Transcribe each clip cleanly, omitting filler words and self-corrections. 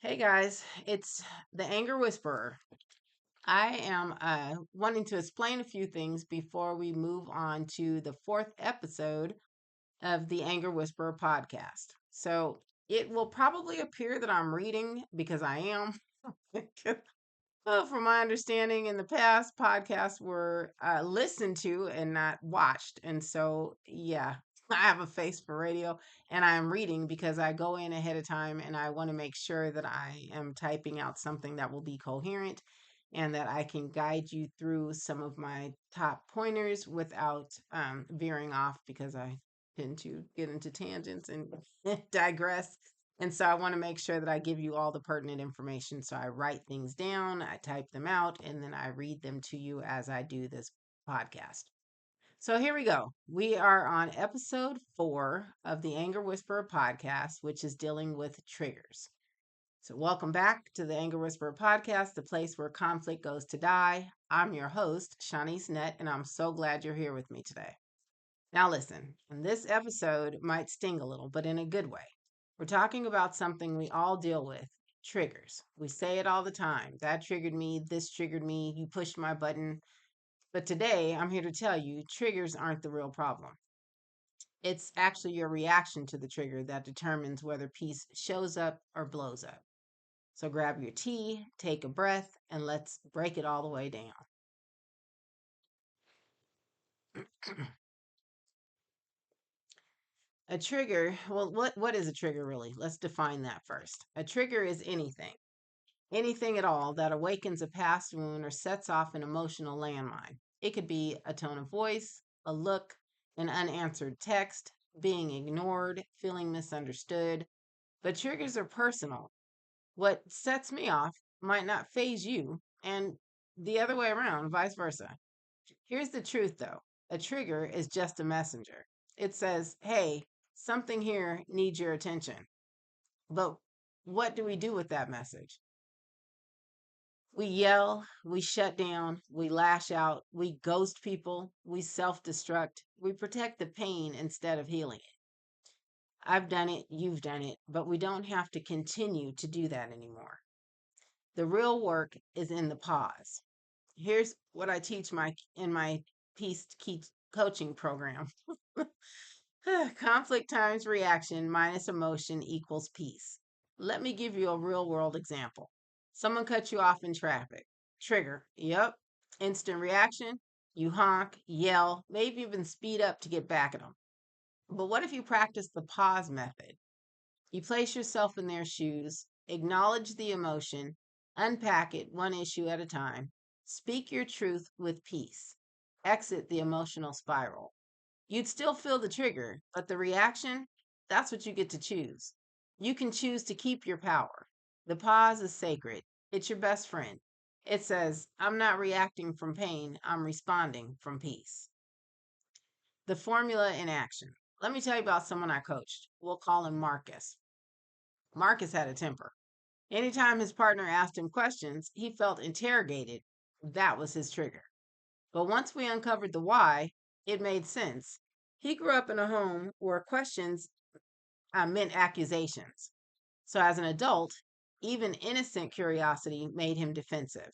Hey guys, it's the Anger Whisperer. I am wanting to explain a few things before we move on to the fourth episode of the Anger Whisperer podcast. So it will probably appear that I'm reading because I am. Well, from my understanding, in the past, podcasts were listened to and not watched. And so, yeah, I have a face for radio and I'm reading because I go in ahead of time and I want to make sure that I am typing out something that will be coherent and that I can guide you through some of my top pointers without veering off because I tend to get into tangents and digress. And so I want to make sure that I give you all the pertinent information. So I write things down, I type them out, and then I read them to you as I do this podcast. So here we go. We are on episode 4 of the Anger Whisperer podcast, which is dealing with triggers. So welcome back to the Anger Whisperer podcast, the place where conflict goes to die. I'm your host, Shawnnyce Nutt, and I'm so glad you're here with me today. Now, listen, and this episode might sting a little, but in a good way. We're talking about something we all deal with triggers. We say it all the time. That triggered me. This triggered me. You pushed my button. But today, I'm here to tell you triggers aren't the real problem. It's actually your reaction to the trigger that determines whether peace shows up or blows up. So grab your tea, take a breath, and let's break it all the way down. A trigger, well, what is a trigger really? Let's define that first. A trigger is anything at all that awakens a past wound or sets off an emotional landmine. It could be a tone of voice, a look, an unanswered text, being ignored, feeling misunderstood. But triggers are personal. What sets me off might not phase you, and the other way around, vice versa. Here's the truth though, a trigger is just a messenger. It says, hey, something here needs your attention. But what do we do with that message? We yell, we shut down, we lash out, we ghost people, we self destruct, we protect the pain instead of healing it. I've done it, you've done it, but we don't have to continue to do that anymore. The real work is in the pause. Here's what I teach in my peace coaching program. Conflict times reaction minus emotion equals peace. Let me give you a real world example. Someone cuts you off in traffic. Trigger. Yep. Instant reaction. You honk, yell, maybe even speed up to get back at them. But what if you practice the pause method? You place yourself in their shoes, acknowledge the emotion, unpack it one issue at a time, speak your truth with peace, exit the emotional spiral. You'd still feel the trigger, but the reaction, that's what you get to choose. You can choose to keep your power. The pause is sacred. It's your best friend. It says, I'm not reacting from pain, I'm responding from peace. The formula in action. Let me tell you about someone I coached. We'll call him Marcus. Marcus had a temper. Anytime his partner asked him questions, he felt interrogated. That was his trigger. But once we uncovered the why, it made sense. He grew up in a home where questions meant accusations. So as an adult, even innocent curiosity made him defensive.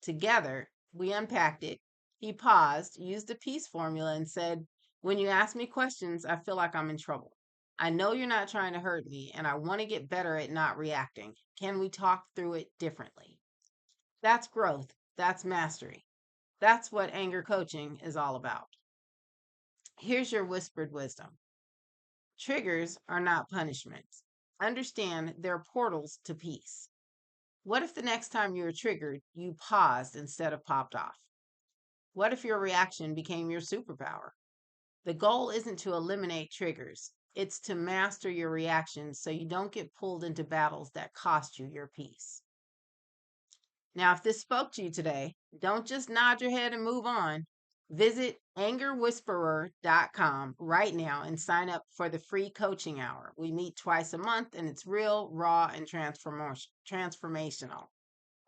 Together, we unpacked it. He paused, used the peace formula, and said, when you ask me questions, I feel like I'm in trouble. I know you're not trying to hurt me, and I want to get better at not reacting. Can we talk through it differently? That's growth. That's mastery. That's what anger coaching is all about. Here's your whispered wisdom. Triggers are not punishments. Understand they're portals to peace. What if the next time you were triggered, you paused instead of popped off? What if your reaction became your superpower? The goal isn't to eliminate triggers, it's to master your reactions so you don't get pulled into battles that cost you your peace. Now, if this spoke to you today, don't just nod your head and move on. Visit angerwhisperer.com right now and sign up for the free coaching hour. We meet twice a month and it's real, raw, and transformational.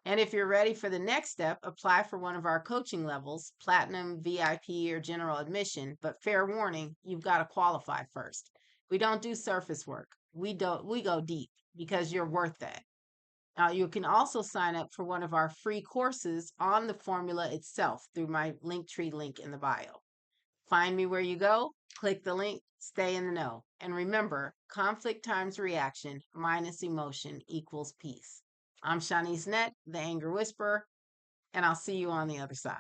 And if you're ready for the next step, apply for one of our coaching levels, platinum, VIP, or general admission. But fair warning, you've got to qualify first. We don't do surface work. We go deep because you're worth that. You can also sign up for one of our free courses on the formula itself through my Linktree link in the bio. Find me where you go, click the link, stay in the know. And remember, conflict times reaction minus emotion equals peace. I'm Shawnnyce Nutt, the Anger Whisperer, and I'll see you on the other side.